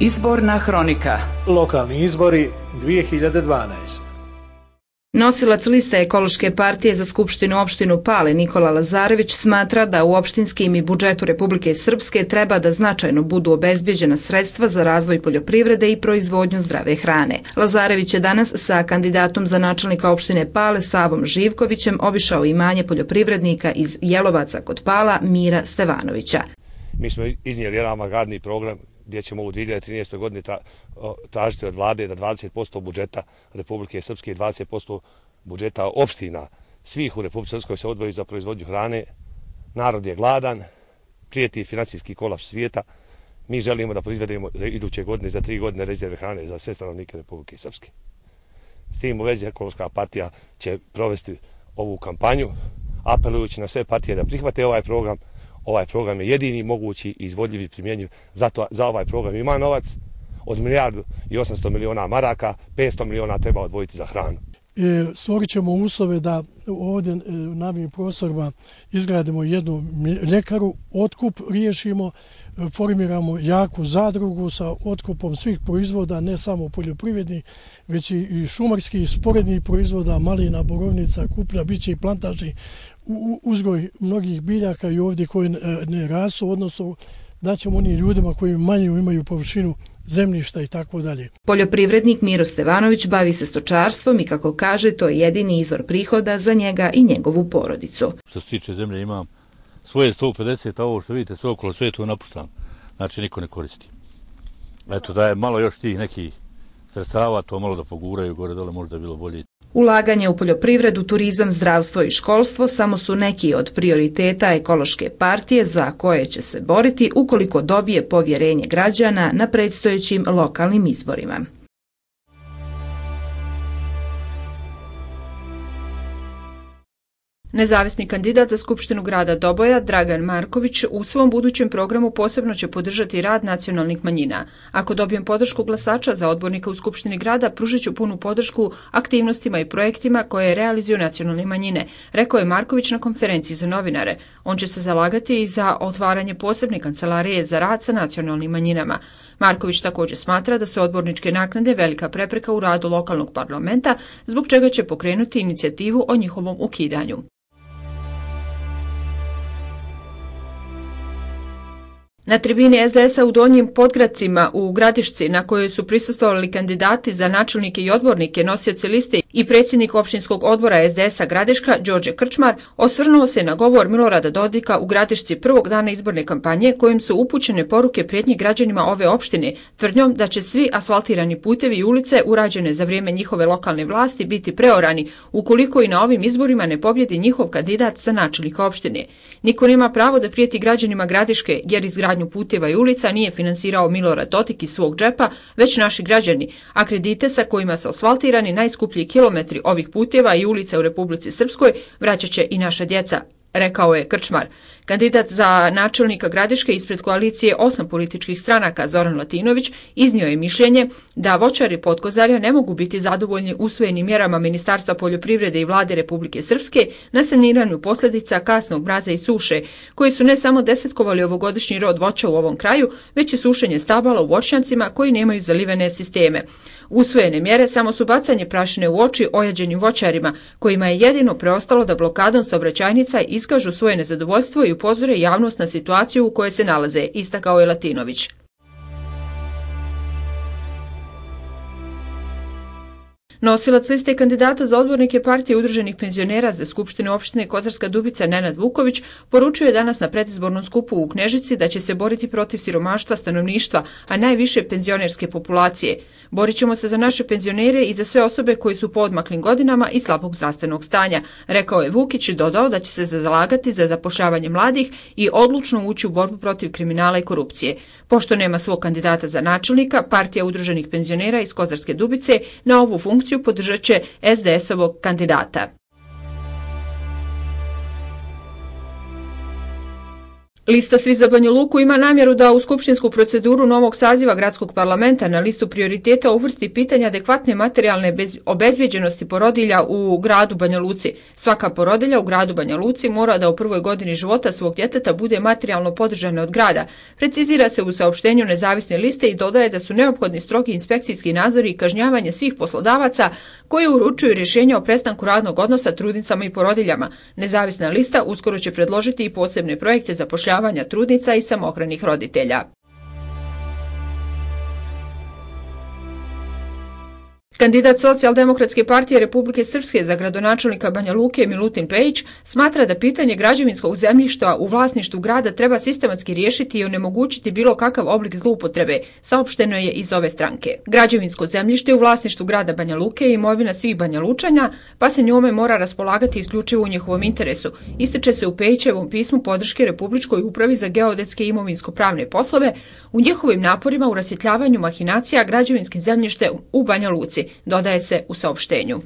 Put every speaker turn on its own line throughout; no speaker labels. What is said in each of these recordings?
Izborna hronika.
Lokalni izbori 2012.
Nosilac liste Ekološke partije za Skupštinu opštinu Pale Nikola Lazarević smatra da u opštinskim i budžetu Republike Srpske treba da značajno budu obezbeđena sredstva za razvoj poljoprivrede i proizvodnju zdrave hrane. Lazarević je danas sa kandidatom za načelnika opštine Pale Savom Živkovićem obišao imanje poljoprivrednika iz Jelovaca kod Pala Mira Stevanovića.
Mi smo iznijeli jedan avangardni program gdje ćemo u 2013. godini tražiti od vlade da 20% budžeta Republike Srpske i 20% budžeta opština svih u Republike Srpskoj se odvoji za proizvodnju hrane. Narod je gladan, prijeti financijski kolaps svijeta. Mi želimo da proizvedemo za iduće godine, za 3 godine rezerve hrane za sve stanovnike Republike Srpske. S tim u vezi Ekološka partija će provesti ovu kampanju, apelujući na sve partije da prihvate ovaj program. Ovaj program je jedini mogući i izvodljiv i primjenjiv. Zato za ovaj program ima novac od 1.800 miliona maraka, 500 miliona treba odvojiti za hranu.
Stvorit ćemo uslove da ovdje na ovim prostorima izgradimo jednu ljekaru, otkup riješimo, formiramo jaku zadrugu sa otkupom svih proizvoda, ne samo poljoprivrednih, već i šumarskih, sporednih proizvoda, malina, borovnica, kupna, biće i plantažni, uzgoj mnogih biljaka i ovdje koje ne rastu, odnosno da ćemo onim ljudima koji manje imaju površinu zemljišta i tako dalje.
Poljoprivrednik Miro Stevanović bavi se stočarstvom i kako kaže to je jedini izvor prihoda za njega i njegovu porodicu.
Što se tiče zemlje imam svoje 150, a ovo što vidite sve okolo sve to napuštano. Znači niko ne koristi. Eto da je malo još tih nekih sredstava, to malo da poguraju gore dole, možda je bilo bolje.
Ulaganje u poljoprivredu, turizam, zdravstvo i školstvo samo su neki od prioriteta Ekološke partije za koje će se boriti ukoliko dobije povjerenje građana na predstojećim lokalnim izborima. Nezavisni kandidat za Skupštinu grada Doboja, Dragan Marković, u svom budućem programu posebno će podržati rad nacionalnih manjina. Ako dobijem podršku glasača za odbornika u Skupštini grada, pružit ću punu podršku aktivnostima i projektima koje realizuju nacionalne manjine, rekao je Marković na konferenciji za novinare. On će se zalagati i za otvaranje posebne kancelarije za rad sa nacionalnim manjinama. Marković također smatra da su odborničke naknade velika prepreka u radu lokalnog parlamenta, zbog čega će pokrenuti inicijativu o njihovom ukidanju. Na tribini SDS-a u Donjim Podgradcima u Gradišci, na kojoj su prisustvovali kandidati za načelnike i odbornike, nosioci liste i predsjednik opštinskog odbora SDS-a Gradiška, Đorđe Krčmar, osvrnuo se na govor Milorada Dodika u Gradišci prvog dana izborne kampanje, kojim su upućene poruke prijetnji građanima ove opštine, tvrdnjom da će svi asfaltirani putevi i ulice urađene za vrijeme njihove lokalne vlasti biti preorani, ukoliko i na ovim izborima ne pobjedi njihov kandidat za načelnika opštine. Niko nema pravo da prijeti građanima Gradiške, jer izgradnju puteva i ulica nije finansirao Milorad Dodik iz svog džepa, već naši građani, a kredite sa kojima su asfaltirani najskuplji kilometri ovih puteva i ulica u Republici Srpskoj vraćat će i naša djeca, rekao je Krčmar. Kandidat za načelnika Gradiške ispred koalicije 8 političkih stranaka Zoran Latinović iznio je mišljenje da voćari Potkozarja ne mogu biti zadovoljni usvojenim mjerama Ministarstva poljoprivrede i vlade Republike Srpske na saniranju posljedica kasnog mraza i suše, koji su ne samo desetkovali ovogodišnji rod voća u ovom kraju, već i sušenje stabala u voćnjacima koji nemaju zalivene sisteme. Usvojene mjere samo su bacanje prašine u oči ojađenim voćarima, kojima je jedino preostalo da blokadom saobraćajnica iskažu svoje nezadovoljstvo i upozore javnost na situaciju u kojoj se nalaze, istakao je Latinović. Nosilac liste kandidata za odbornike partije udruženih penzionera za Skupštinu opštine Kozarska Dubica Nenad Vuković poručio je danas na predizbornom skupu u Knežici da će se boriti protiv siromaštva stanovništva, a najviše penzionerske populacije. Borit ćemo se za naše penzionere i za sve osobe koji su po odmaklim godinama i slabog zdravstvenog stanja, rekao je Vukić i dodao da će se zalagati za zapošljavanje mladih i odlučno ući u borbu protiv kriminala i korupcije. Pošto nema svog kandidata za načelnika, partija udruženih penzionera iz Kozarske Dubice na ovu funkciju podržat će SDS-ovog kandidata. Lista Svi za Banja Luku ima namjeru da u skupštinsku proceduru novog saziva gradskog parlamenta na listu prioriteta uvrsti pitanja adekvatne materijalne obezbjeđenosti porodilja u gradu Banja Luci. Svaka porodilja u gradu Banja Luci mora da u prvoj godini života svog djeteta bude materijalno podržana od grada. Precizira se u saopštenju nezavisne liste i dodaje da su neophodni strogi inspekcijski nadzori i kažnjavanje svih poslodavaca koji uručuju rješenja o prestanku radnog odnosa trudnicama i porodiljama. Nezavisna lista uskoro će predložiti i posebne projekte zapošljavanja trudnica i samohranih roditelja. Kandidat Socijaldemokratske partije Republike Srpske za gradonačelnika Banja Luke Milutin Pejić smatra da pitanje građevinskog zemljišta u vlasništvu grada treba sistematski riješiti i onemogućiti bilo kakav oblik zloupotrebe, saopšteno je iz ove stranke. Građevinsko zemljište u vlasništvu grada Banja Luke je imovina svih Banja Lučanja, pa se njome mora raspolagati isključivo u njihovom interesu, ističe se u Pejićevom pismu podrške Republičkoj upravi za geodetske i imovinsko-pravne poslove u njihovim naporima u rasvjetljavanju mahinacija građevinskim zemljištem u Banja Luci, dodaje se u saopštenju.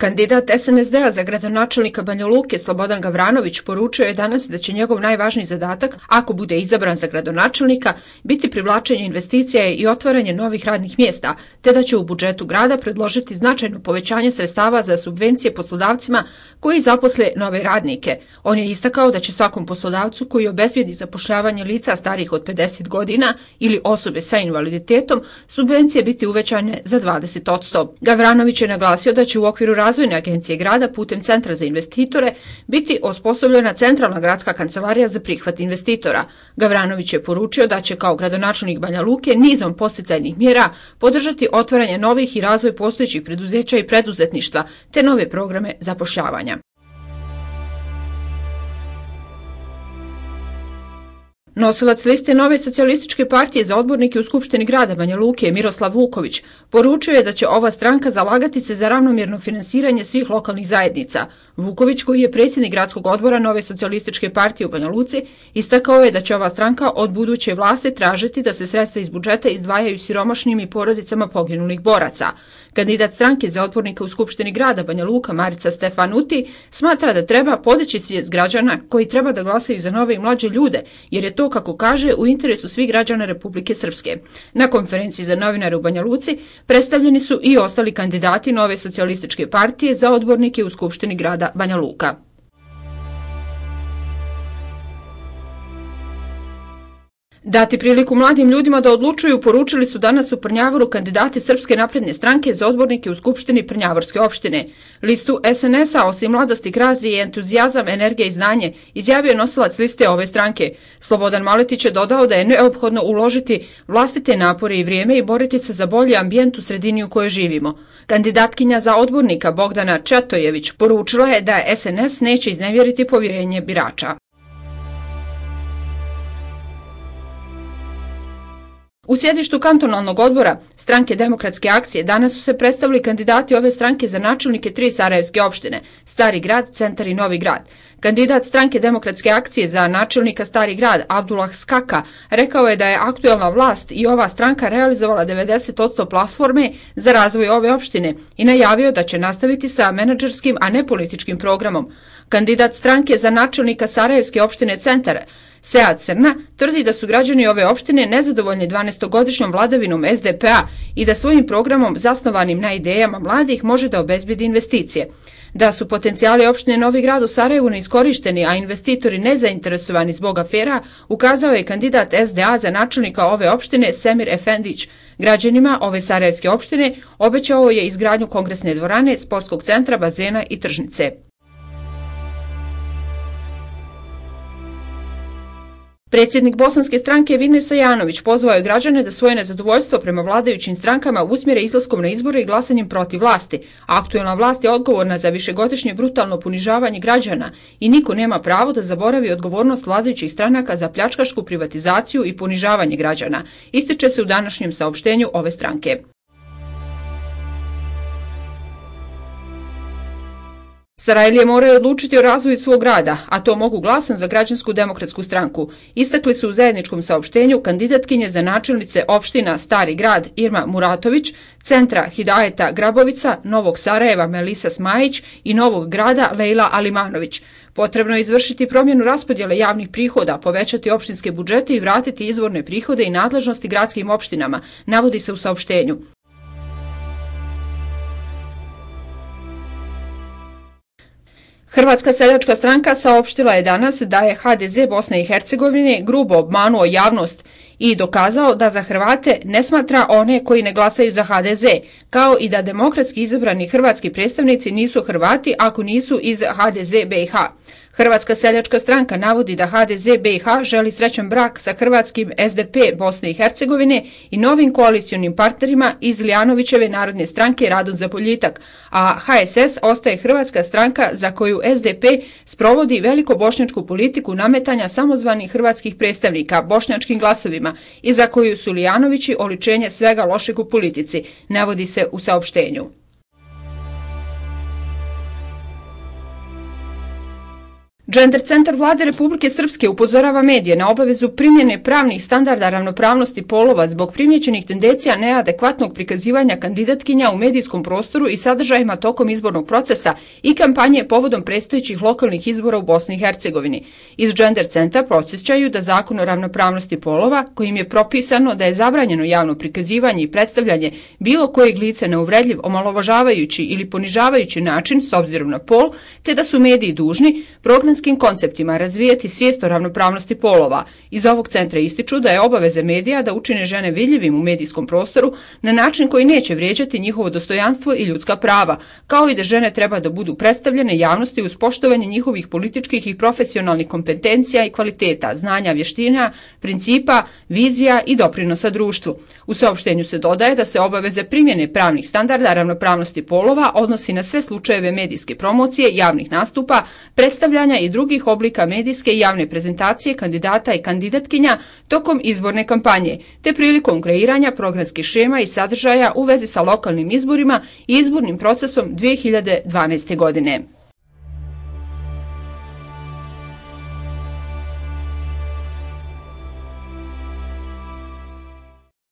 Kandidat SNSD-a za gradonačelnika Banja Luke Slobodan Gavranović poručio je danas da će njegov najvažniji zadatak, ako bude izabran za gradonačelnika, biti privlačenje investicija i otvaranje novih radnih mjesta, te da će u budžetu grada predložiti značajno povećanje sredstava za subvencije poslodavcima koji zaposle nove radnike. On je istakao da će svakom poslodavcu koji obezbijedi zapošljavanje lica starijih od 50 godina ili osobe sa invaliditetom subvencije biti uvećane za 20%. Gavranović je naglasio da će u okviru Razvojne agencije grada putem Centra za investitore biti osposobljena centralna gradska kancelarija za prihvat investitora. Gavranović je poručio da će kao gradonačelnik Banja Luke nizom podsticajnih mjera podržati otvaranje novih i razvoj postojećih preduzeća i preduzetništva, te nove programe zapošljavanja. Nosilac liste Nove socijalističke partije za odbornike u Skupštini grada Banja Luke Miroslav Vuković poručio je da će ova stranka zalagati se za ravnomjerno finansiranje svih lokalnih zajednica. Vuković, koji je predsjednik gradskog odbora Nove socijalističke partije u Banja Luci, istakao je da će ova stranka od buduće vlasti tražiti da se sredstva iz budžeta izdvajaju siromašnim i porodicama poginulih boraca. Kandidat stranke za odbornika u Skupštini grada Banja Luka Marica Stefanuti smatra da treba podići svijest građana koji treba da glasaju za nove i mlađe ljude, jer je to, kako kaže, u interesu svih građana Republike Srpske. Na konferenciji za novinare u Banja Luci predstavljeni su i ostali kandidati Nove socijalističke partije za odbornike u Skupštini grada Banja Luka. Dati priliku mladim ljudima da odlučuju poručili su danas u Prnjavoru kandidati Srpske napredne stranke za odbornike u Skupštini Prnjavorske opštine. Listu SNS-a osim mladosti, krazi i entuzijazam, energija i znanje, izjavio nosilac liste ove stranke. Slobodan Maletić je dodao da je neophodno uložiti vlastite napore i vrijeme i boriti se za bolji ambijent u sredini u kojoj živimo. Kandidatkinja za odbornika Bogdana Čatojević poručila je da SNS neće iznevjeriti povjerenje birača. U sjedištu kantonalnog odbora stranke Demokratske akcije danas su se predstavili kandidati ove stranke za načelnike 3 sarajevske opštine, Stari grad, Centar i Novi grad. Kandidat stranke Demokratske akcije za načelnika Stari grad, Abdullah Skaka, rekao je da je aktuelna vlast i ova stranka realizovala 90% platforme za razvoj ove opštine i najavio da će nastaviti sa menadžerskim, a ne političkim programom. Kandidat stranke za načelnika Sarajevske opštine Centar, Sead Crna, tvrdi da su građani ove opštine nezadovoljni 12-godišnjom vladavinom SDP-a i da svojim programom zasnovanim na idejama mladih može da obezbedi investicije. Da su potencijali opštine Novi grad u Sarajevu neiskorišteni, a investitori nezainteresovani zbog afera, ukazao je kandidat SDA za načelnika ove opštine Semir Efendić. Građanima ove sarajevske opštine obećao je izgradnju kongresne dvorane, sportskog centra, bazena i tržnice. Predsjednik bosanske stranke Vidne Sajanović pozvao je građane da svoje nezadovoljstvo prema vladajućim strankama usmjere izlaskom na izbore i glasanjem protiv vlasti. Aktuelna vlast je odgovorna za višegodišnje brutalno ponižavanje građana i niko nema pravo da zaboravi odgovornost vladajućih stranaka za pljačkašku privatizaciju i ponižavanje građana, ističe se u današnjem saopštenju ove stranke. Sarajlije moraju odlučiti o razvoju svog grada, a to mogu glasom za Građansku demokratsku stranku. Istakli su u zajedničkom saopštenju kandidatkinje za načelnice opština Stari grad Irma Muratović, centra Hidajeta Grabovica, Novog Sarajeva Melisa Smajić i Novog grada Lejla Alimanović. Potrebno je izvršiti promjenu raspodjele javnih prihoda, povećati opštinske budžete i vratiti izvorne prihode i nadležnosti gradskim opštinama, navodi se u saopštenju. Hrvatska seljačka stranka saopštila je danas da je HDZ Bosne i Hercegovine grubo obmanuo javnost i dokazao da za Hrvate ne smatra one koji ne glasaju za HDZ, kao i da demokratski izabrani hrvatski predstavnici nisu Hrvati ako nisu iz HDZ BiH. Hrvatska seljačka stranka navodi da HDZ BiH želi srećan brak sa hrvatskim SDP Bosne i Hercegovine i novim koalicionim partnerima iz Lijanovićeve Narodne stranke Radon za boljitak, a HSS ostaje hrvatska stranka za koju SDP sprovodi velikobošnjačku politiku nametanja samozvanih hrvatskih predstavnika bošnjačkim glasovima i za koju su Lijanovići oličenje svega lošeg u politici, navodi se u saopštenju. Gender centar Vlade Republike Srpske upozorava medije na obavezu primjene pravnih standarda ravnopravnosti polova zbog primjećenih tendencija neadekvatnog prikazivanja kandidatkinja u medijskom prostoru i sadržajima tokom izbornog procesa i kampanje povodom predstojećih lokalnih izbora u Bosni i Hercegovini. Iz Gender centra podsjećaju da Zakon o ravnopravnosti polova, kojim je propisano da je zabranjeno javno prikazivanje i predstavljanje bilo kojeg lica na uvredljiv, omalovažavajući ili ponižavajući način s obzirom na pol, te da su mediji dužni programskim konceptima razvijati svijest o ravnopravnosti polova. Iz ovog centra ističu da je obaveza medija da učine žene vidljivim u medijskom prostoru na način koji neće vrijeđati njihovo dostojanstvo i ljudska prava, kao i da žene treba da budu predstavljene javnosti uz poštovanje njihovih političkih i profesionalnih kompetencija i kvaliteta, znanja, vještina, principa, vizija i doprinosa društvu. U saopštenju se dodaje da se obaveze primjene pravnih standarda ravnopravnosti polova odnosi na sve slučajeve medijske promocije, javnih nastupa, predstavljanja i drugih oblika medijske i javne prezentacije kandidata i kandidatkinja tokom izborne kampanje, te prilikom kreiranja programskih šema i sadržaja u vezi sa lokalnim izborima i izbornim procesom 2012. godine.